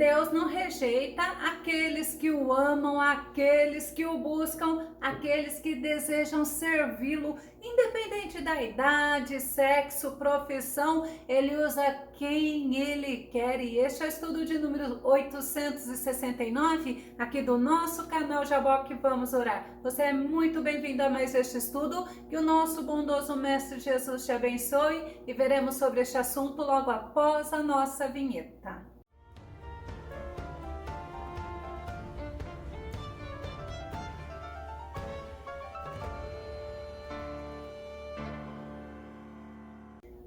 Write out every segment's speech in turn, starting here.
Deus não rejeita aqueles que o amam, aqueles que o buscam, aqueles que desejam servi-lo, independente da idade, sexo, profissão, ele usa quem ele quer. E este é o estudo de número 869, aqui do nosso canal Jaboque Vamos Orar. Você é muito bem-vindo a mais este estudo, que o nosso bondoso Mestre Jesus te abençoe, e veremos sobre este assunto logo após a nossa vinheta.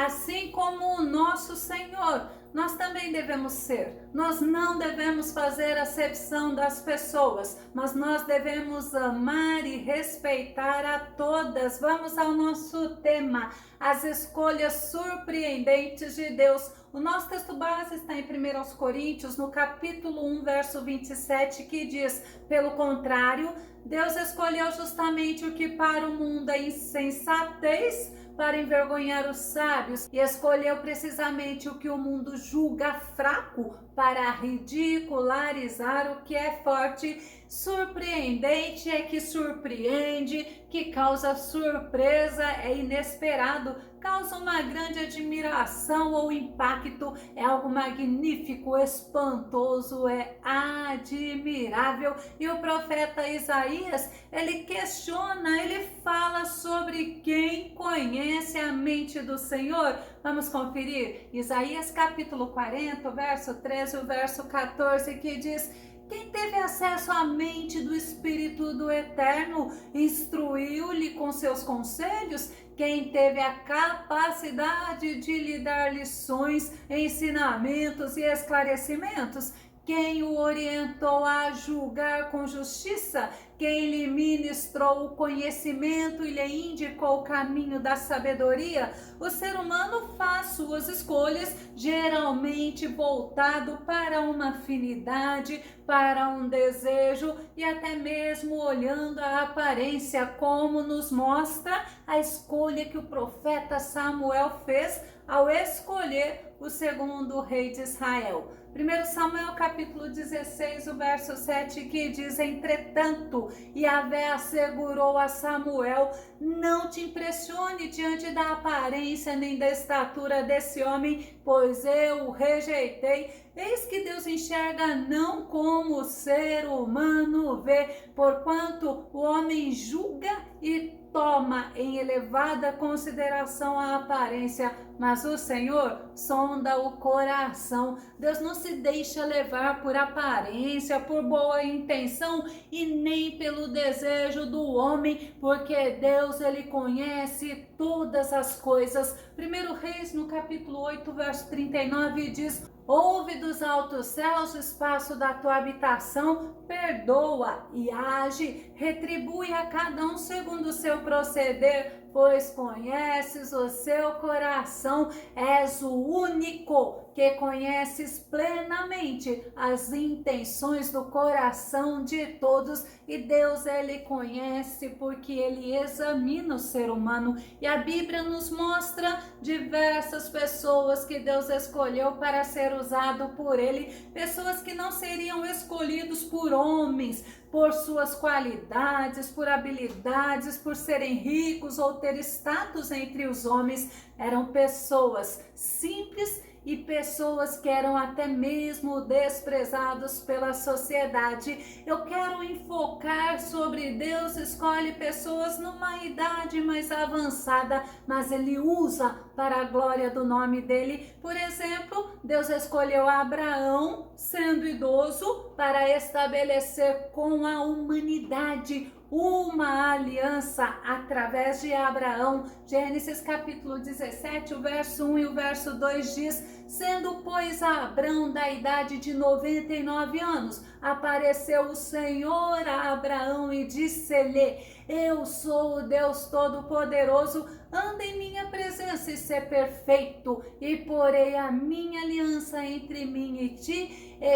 Assim como o nosso Senhor, nós também devemos ser. Nós não devemos fazer acepção das pessoas, mas nós devemos amar e respeitar a todas. Vamos ao nosso tema, as escolhas surpreendentes de Deus. O nosso texto base está em 1 Coríntios, no capítulo 1, verso 27, que diz: pelo contrário, Deus escolheu justamente o que para o mundo é insensatez, para envergonhar os sábios, e escolheu precisamente o que o mundo julga fraco, para ridicularizar o que é forte. Surpreendente é que surpreende, que causa surpresa, é inesperado, causa uma grande admiração ou impacto, é algo magnífico, espantoso, é admirável. E o profeta Isaías, ele questiona, ele fala sobre quem conhece a mente do Senhor. Vamos conferir Isaías capítulo 40, verso 13 e o verso 14, que diz: quem teve acesso à mente do Espírito do Eterno, instruiu-lhe com seus conselhos? Quem teve a capacidade de lhe dar lições, ensinamentos e esclarecimentos? Quem o orientou a julgar com justiça? Quem lhe ministrou o conhecimento e lhe indicou o caminho da sabedoria? O ser humano faz suas escolhas, geralmente voltado para uma afinidade, para um desejo e até mesmo olhando a aparência, como nos mostra a escolha que o profeta Samuel fez ao escolher o segundo rei de Israel. 1 Samuel capítulo 16, o verso 7, que diz: entretanto, Yahvé assegurou a Samuel: não te impressione diante da aparência nem da estatura desse homem, pois eu o rejeitei. Eis que Deus enxerga não como o ser humano vê, porquanto o homem julga e toma em elevada consideração a aparência, mas o Senhor sonda o coração. Deus não se deixa levar por aparência, por boa intenção e nem pelo desejo do homem, porque Deus, ele conhece todas as coisas. 1 Reis, no capítulo 8, verso 39, diz: ouve dos altos céus o espaço da tua habitação, perdoa e age, retribui a cada um segundo o seu proceder, pois conheces o seu coração, és o único que conheces plenamente as intenções do coração de todos. E Deus, ele conhece porque ele examina o ser humano, e a Bíblia nos mostra diversas pessoas que Deus escolheu para ser usado por ele, pessoas que não seriam escolhidos por homens, por suas qualidades, por habilidades, por serem ricos ou ter status entre os homens. Eram pessoas simples e pessoas que eram até mesmo desprezados pela sociedade. Eu quero enfocar sobre Deus escolhe pessoas numa idade mais avançada, mas ele usa para a glória do nome dele. Por exemplo, Deus escolheu Abraão, sendo idoso, para estabelecer com a humanidade uma aliança através de Abraão. Gênesis capítulo 17, o verso 1 e o verso 2 diz: sendo, pois, Abrão da idade de 99 anos, apareceu o Senhor a Abraão e disse-lhe: eu sou o Deus Todo-Poderoso, anda em minha presença e ser perfeito, e porei a minha aliança entre mim e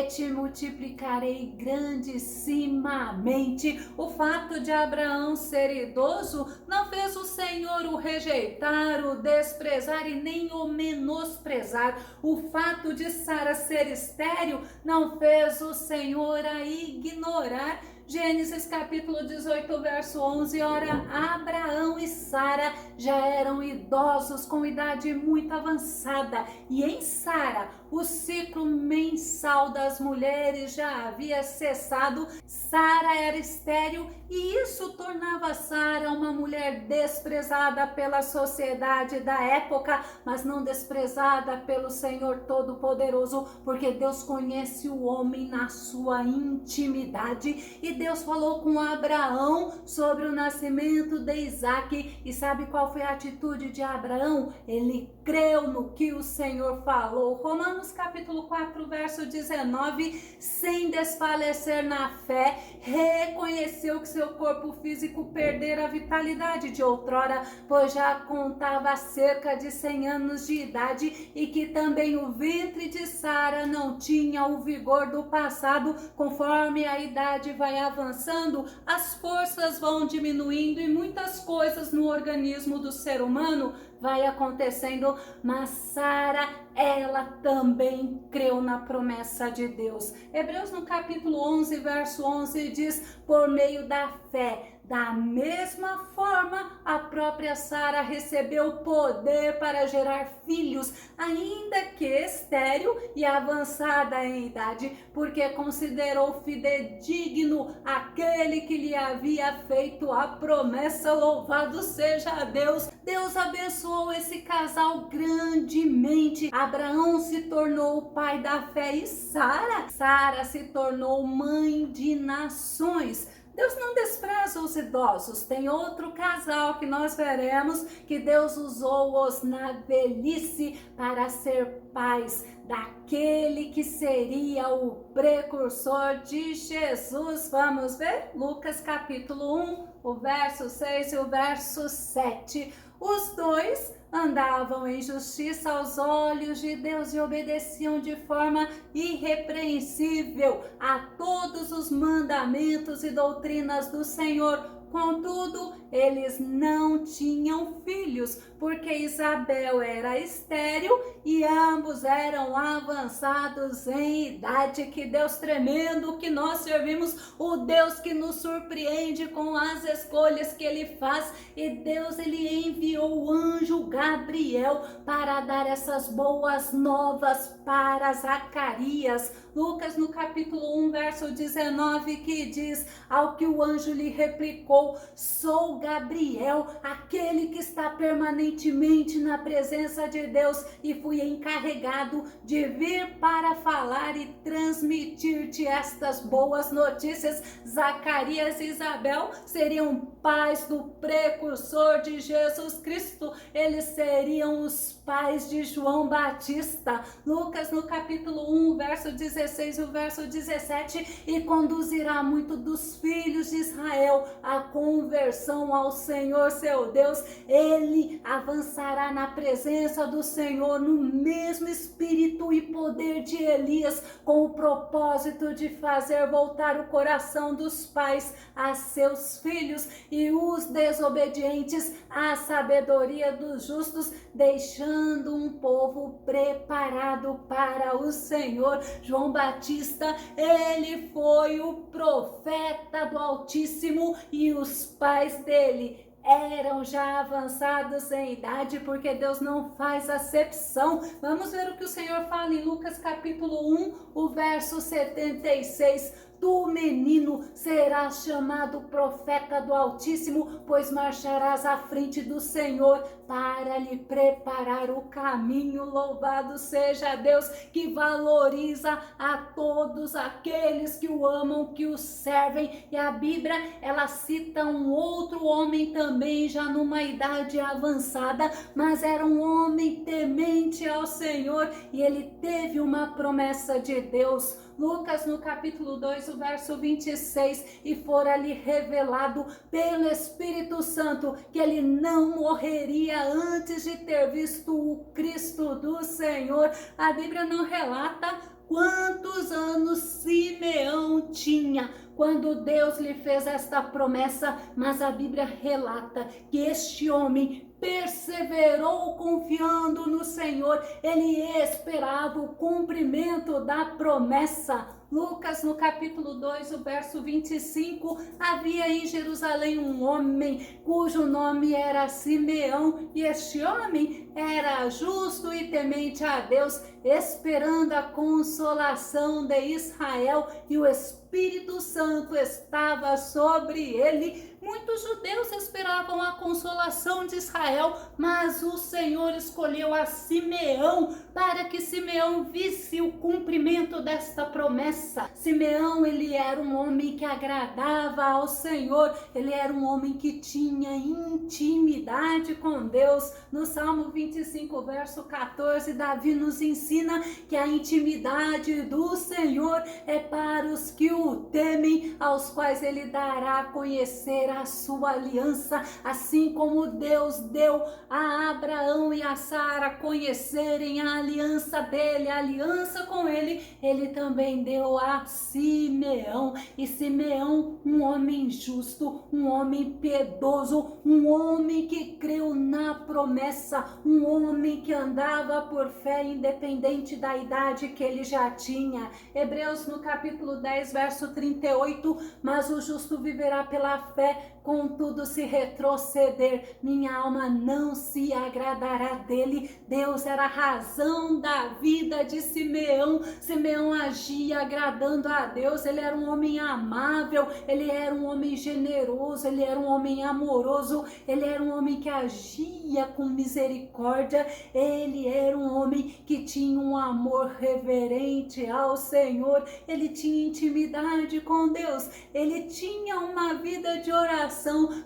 te multiplicarei grandissimamente. O fato de Abraão ser idoso não fez o Senhor o rejeitar, o desprezar e nem o menosprezar. O fato de Sara ser estéril não fez o Senhor a ignorar. Gênesis capítulo 18, verso 11, ora, Abraão e Sara já eram idosos com idade muito avançada, e em Sara o ciclo mensal das mulheres já havia cessado. Sara era estéril e isso tornava Sara uma mulher desprezada pela sociedade da época, mas não desprezada pelo Senhor Todo-Poderoso, porque Deus conhece o homem na sua intimidade. E Deus falou com Abraão sobre o nascimento de Isaque. E sabe qual foi a atitude de Abraão? Ele creu no que o Senhor falou. Romanos capítulo 4, verso 19, sem desfalecer na fé, reconheceu que seu corpo físico perdera a vitalidade de outrora, pois já contava cerca de 100 anos de idade, e que também o ventre de Sara não tinha o vigor do passado. Conforme a idade vai avançando, as forças vão diminuindo e muitas coisas no organismo do ser humano vai acontecendo, mas Sara, ela também creu na promessa de Deus. Hebreus no capítulo 11, verso 11 diz, por meio da fé, da mesma forma, a própria Sara recebeu poder para gerar filhos, ainda que estéril e avançada em idade, porque considerou fidedigno aquele que lhe havia feito a promessa. Louvado seja Deus! Deus abençoou esse casal grandemente. Abraão se tornou o pai da fé e Sara se tornou mãe de nações. Deus não despreza os idosos. Tem outro casal que nós veremos que Deus usou-os na velhice para ser pais daquele que seria o precursor de Jesus. Vamos ver? Lucas capítulo 1, o verso 6 e o verso 7. Os dois andavam em justiça aos olhos de Deus e obedeciam de forma irrepreensível a todos os mandamentos e doutrinas do Senhor. Contudo, eles não tinham filhos, porque Isabel era estéril e ambos eram avançados em idade. Que Deus tremendo que nós servimos, o Deus que nos surpreende com as escolhas que Ele faz. E Deus, Ele enviou o anjo Gabriel para dar essas boas novas para Zacarias. Lucas no capítulo 1, verso 19, que diz, ao que o anjo lhe replicou, sou Gabriel, aquele que está permanentemente na presença de Deus, e fui encarregado de vir para falar e transmitir-te estas boas notícias. Zacarias e Isabel seriam pais do precursor de Jesus Cristo. Eles seriam os pais de João Batista. Lucas no capítulo 1, verso 16 e o verso 17, e conduzirá muito dos filhos de Israel à conversão ao Senhor seu Deus. Ele avançará na presença do Senhor no mesmo espírito e poder de Elias, com o propósito de fazer voltar o coração dos pais a seus filhos e os desobedientes à sabedoria dos justos, deixando um povo preparado para o Senhor. João Batista, ele foi o profeta do Altíssimo e os pais dele eram já avançados em idade, porque Deus não faz acepção. Vamos ver o que o Senhor fala em Lucas capítulo 1, o verso 76. Tu, menino, serás chamado profeta do Altíssimo, pois marcharás à frente do Senhor para lhe preparar o caminho. Louvado seja Deus, que valoriza a todos aqueles que o amam, que o servem. E a Bíblia, ela cita um outro homem também, já numa idade avançada, mas era um homem temente ao Senhor, e ele teve uma promessa de Deus. Lucas no capítulo 2, o verso 26, e fora-lhe revelado pelo Espírito Santo que ele não morreria antes de ter visto o Cristo do Senhor. A Bíblia não relata quantos anos Simeão tinha, quando Deus lhe fez esta promessa, mas a Bíblia relata que este homem perseverou confiando no Senhor, ele esperava o cumprimento da promessa. Lucas, no capítulo 2, o verso 25, havia em Jerusalém um homem cujo nome era Simeão, e este homem era justo e temente a Deus, esperando a consolação de Israel, e o Espírito Santo estava sobre ele. Muitos judeus esperavam a consolação de Israel, mas o Senhor escolheu a Simeão para que Simeão visse o cumprimento desta promessa. Simeão, ele era um homem que agradava ao Senhor, ele era um homem que tinha intimidade com Deus. No Salmo 25, verso 14, Davi nos ensina que a intimidade do Senhor é para os que o temem, aos quais ele dará a conhecer a sua aliança, assim como Deus deu a Abraão e a Sara conhecerem a aliança dele, a aliança com ele, ele também deu a Simeão. E Simeão, um homem justo, um homem piedoso, um homem que creu na promessa, um homem que andava por fé independente da idade que ele já tinha. Hebreus, no capítulo 10, verso 38, mas o justo viverá pela fé, contudo se retroceder, minha alma não se agradará dele. Deus era a razão da vida de Simeão. Simeão agia agradando a Deus, ele era um homem amável, ele era um homem generoso, ele era um homem amoroso, ele era um homem que agia com misericórdia, ele era um homem que tinha um amor reverente ao Senhor, ele tinha intimidade com Deus, ele tinha uma vida de oração,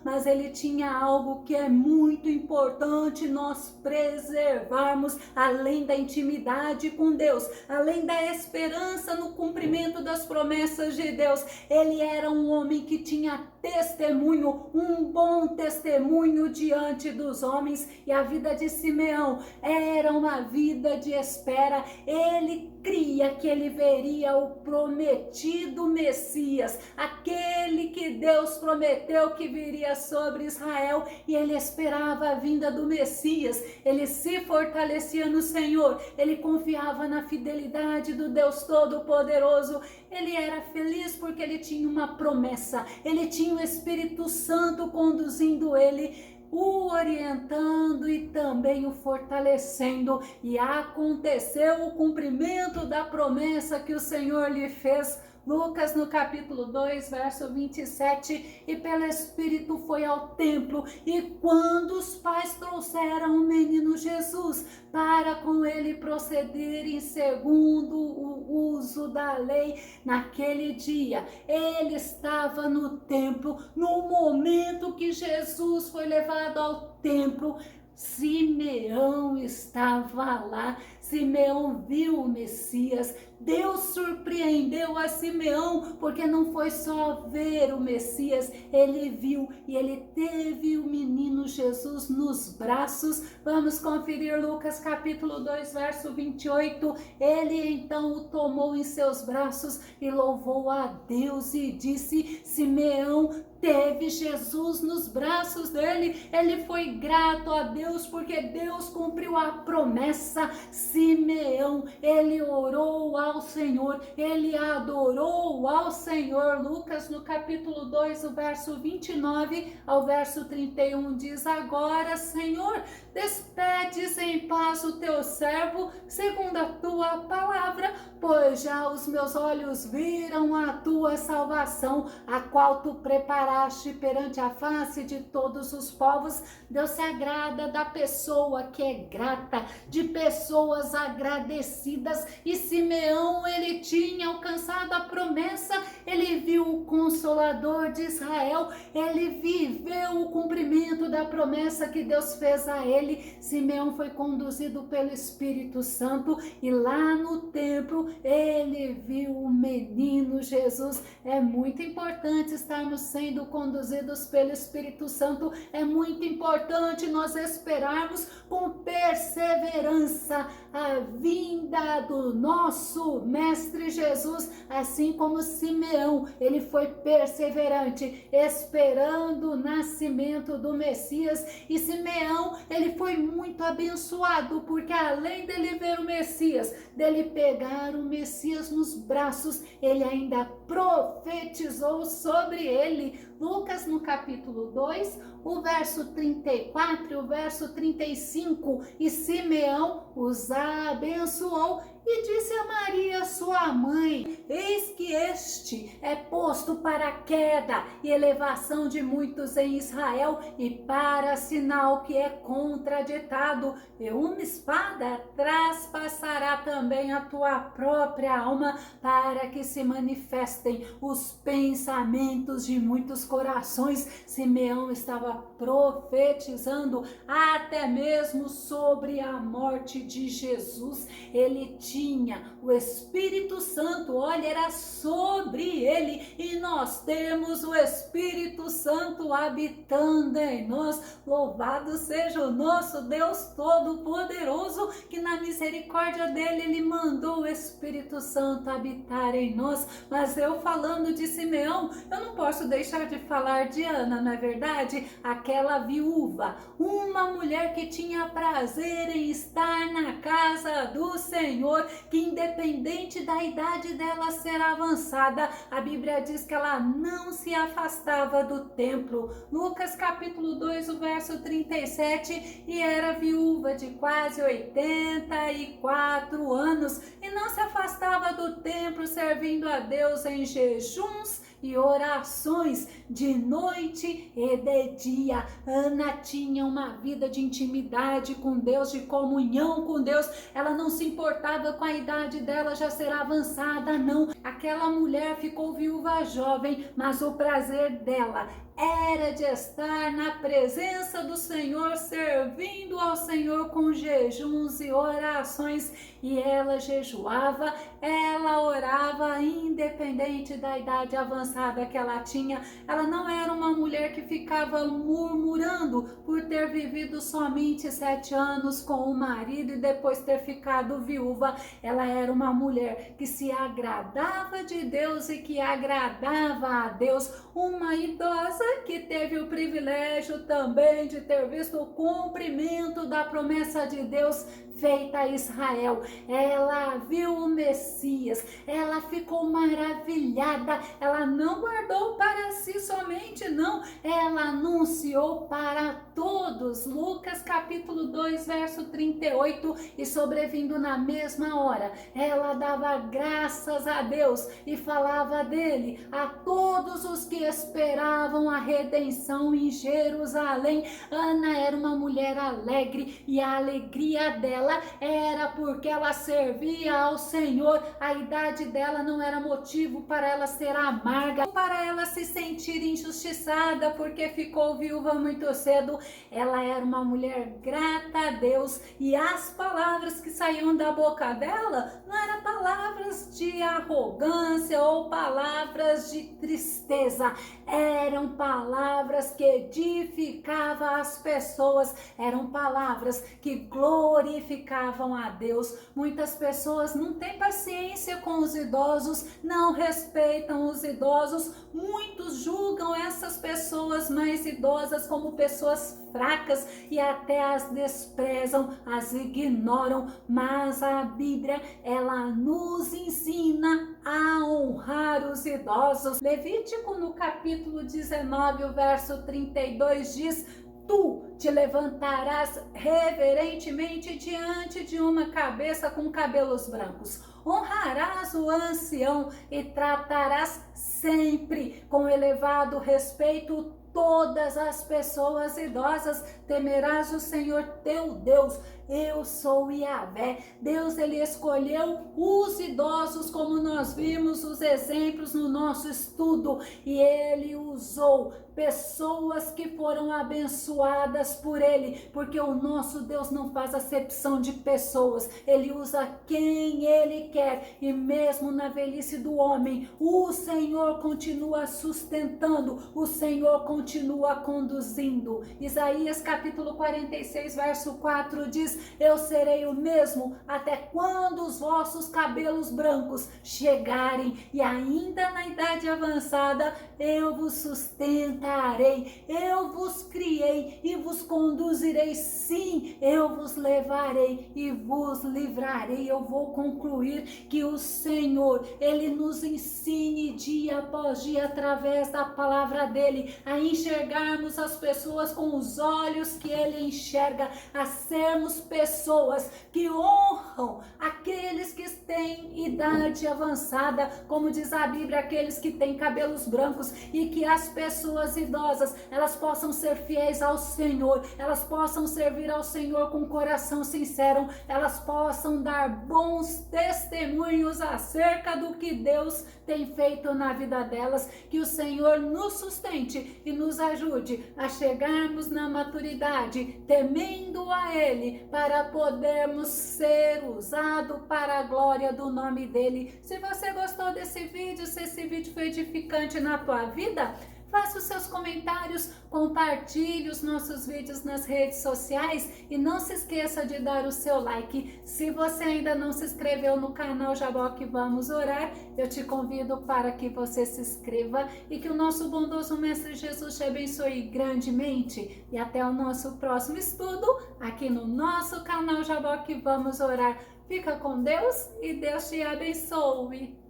mas ele tinha algo que é muito importante nós preservarmos, além da intimidade com Deus, além da esperança no cumprimento das promessas de Deus. Ele era um homem que tinha testemunho, um bom testemunho diante dos homens, e a vida de Simeão era uma vida de espera. Ele cria que ele veria o prometido Messias, aquele que Deus prometeu que viria sobre Israel, e ele esperava a vinda do Messias. Ele se fortalecia no Senhor, ele confiava na fidelidade do Deus Todo-Poderoso. Ele era feliz porque ele tinha uma promessa, ele tinha o Espírito Santo conduzindo ele, o orientando e também o fortalecendo, e aconteceu o cumprimento da promessa que o Senhor lhe fez. Lucas, no capítulo 2, verso 27, e pelo Espírito foi ao templo, e quando os pais trouxeram o menino Jesus para com ele procederem segundo o uso da lei, naquele dia ele estava no templo. No momento que Jesus foi levado ao templo, Simeão estava lá. Simeão viu o Messias. Deus surpreendeu a Simeão, porque não foi só ver o Messias, ele viu e ele teve o menino Jesus nos braços. Vamos conferir Lucas capítulo 2, verso 28. Ele então o tomou em seus braços e louvou a Deus e disse: Simeão teve Jesus nos braços dele. Ele foi grato a Deus porque Deus cumpriu a promessa. Simeão, ele orou ao Senhor, ele adorou ao Senhor. Lucas, no capítulo 2, o verso 29 ao verso 31 diz: agora, Senhor, despedes em paz o teu servo segundo a tua palavra, pois já os meus olhos viram a tua salvação, a qual tu preparaste perante a face de todos os povos. Deus se agrada da pessoa que é grata, de pessoas agradecidas, e Simeão, ele tinha alcançado a promessa, ele viu o Consolador de Israel, ele viveu o cumprimento da promessa que Deus fez a ele. Simeão foi conduzido pelo Espírito Santo, e lá no templo ele viu o Messias. menino Jesus. É muito importante estarmos sendo conduzidos pelo Espírito Santo. É muito importante nós esperarmos com perseverança a vinda do nosso Mestre Jesus, assim como Simeão, ele foi perseverante, esperando o nascimento do Messias. E Simeão, ele foi muito abençoado, porque além dele ver o Messias, dele pegar o Messias nos braços, ele ainda profetizou sobre ele. Lucas, no capítulo 2, o verso 34 e o verso 35, e Simeão os abençoou e disse a Maria, sua mãe: eis que este é posto para a queda e elevação de muitos em Israel, e para sinal que é contraditado, e uma espada traspassará também a tua própria alma, para que se manifestem os pensamentos de muitos corações. Simeão estava profetizando até mesmo sobre a morte de Jesus. Ele tinha o Espírito Santo, olha, era sobre ele, e nós temos o Espírito Santo habitando em nós. Louvado seja o nosso Deus Todo-Poderoso, que na misericórdia dele, ele mandou o Espírito Santo habitar em nós. Mas eu falando de Simeão, eu não posso deixar de falar de Ana, não é verdade? Aquela viúva, uma mulher que tinha prazer em estar na casa do Senhor, que independente da idade dela ser avançada, a Bíblia diz que ela não se afastava do templo. Lucas capítulo 2, o verso 37, e era viúva de quase 84 anos, e não se afastava do templo, servindo a Deus em jejuns e orações de noite e de dia. Ana tinha uma vida de intimidade com Deus, de comunhão com Deus. Ela não se importava com a idade dela já ser avançada, não. Aquela mulher ficou viúva jovem, mas o prazer dela era de estar na presença do Senhor, servindo ao Senhor com jejuns e orações. E ela jejuava, ela orava, independente da idade avançada que ela tinha. Ela não era uma mulher que ficava murmurando por ter vivido somente 7 anos com o marido e depois ter ficado viúva. Ela era uma mulher que se agradava de Deus e que agradava a Deus. Uma idosa que teve o privilégio também de ter visto o cumprimento da promessa de Deus feita a Israel. Ela viu o Messias, ela ficou maravilhada, ela não guardou para si somente, não, ela anunciou para todos. Lucas capítulo 2, verso 38, e sobrevindo na mesma hora, ela dava graças a Deus e falava dele a todos os que esperavam a redenção em Jerusalém. Ana era uma mulher alegre, e a alegria dela era porque ela servia ao Senhor. A idade dela não era motivo para ela ser amarga, para ela se sentir injustiçada porque ficou viúva muito cedo. Ela era uma mulher grata a Deus, e as palavras que saíam da boca dela não eram palavras de arrogância ou palavras de tristeza, eram palavras que edificavam as pessoas, eram palavras que glorificavam a Deus. Muitas pessoas não têm paciência com os idosos, não respeitam os idosos, muitos julgam essas pessoas mais idosas como pessoas fracas e até as desprezam, as ignoram, mas a Bíblia, ela nos ensina a honrar os idosos. Levítico no capítulo 19, o verso 32 diz: tu te levantarás reverentemente diante de uma cabeça com cabelos brancos. Honrarás o ancião e tratarás sempre com elevado respeito todas as pessoas idosas. Temerás o Senhor teu Deus eu sou Yahvé. Deus, ele escolheu os idosos, como nós vimos os exemplos no nosso estudo, e ele usou pessoas que foram abençoadas por ele, porque o nosso Deus não faz acepção de pessoas, ele usa quem ele quer, e mesmo na velhice do homem, o Senhor continua sustentando, o Senhor continua conduzindo. Isaías capítulo 46, verso 4 diz: eu serei o mesmo até quando os vossos cabelos brancos chegarem, e ainda na idade avançada eu vos sustentarei, eu vos criei e vos conduzirei, sim, eu vos levarei e vos livrarei. Eu vou concluir que o Senhor, ele nos ensine dia após dia, através da palavra dele, a enxergarmos as pessoas com os olhos que ele enxerga, a sermos pessoas que honram aqueles que têm idade avançada, como diz a Bíblia, aqueles que têm cabelos brancos, e que as pessoas idosas, elas possam ser fiéis ao Senhor, elas possam servir ao Senhor com coração sincero, elas possam dar bons testemunhos acerca do que Deus tem feito na vida delas. Que o Senhor nos sustente e nos ajude a chegarmos na maturidade, temendo a Ele, para podermos ser usados para a glória do nome dEle. Se você gostou desse vídeo, se esse vídeo foi edificante na tua vida, faça os seus comentários, compartilhe os nossos vídeos nas redes sociais e não se esqueça de dar o seu like. Se você ainda não se inscreveu no canal Jaboque Vamos Orar, eu te convido para que você se inscreva e que o nosso bondoso Mestre Jesus te abençoe grandemente. E até o nosso próximo estudo aqui no nosso canal Jaboque Vamos Orar. Fica com Deus e Deus te abençoe.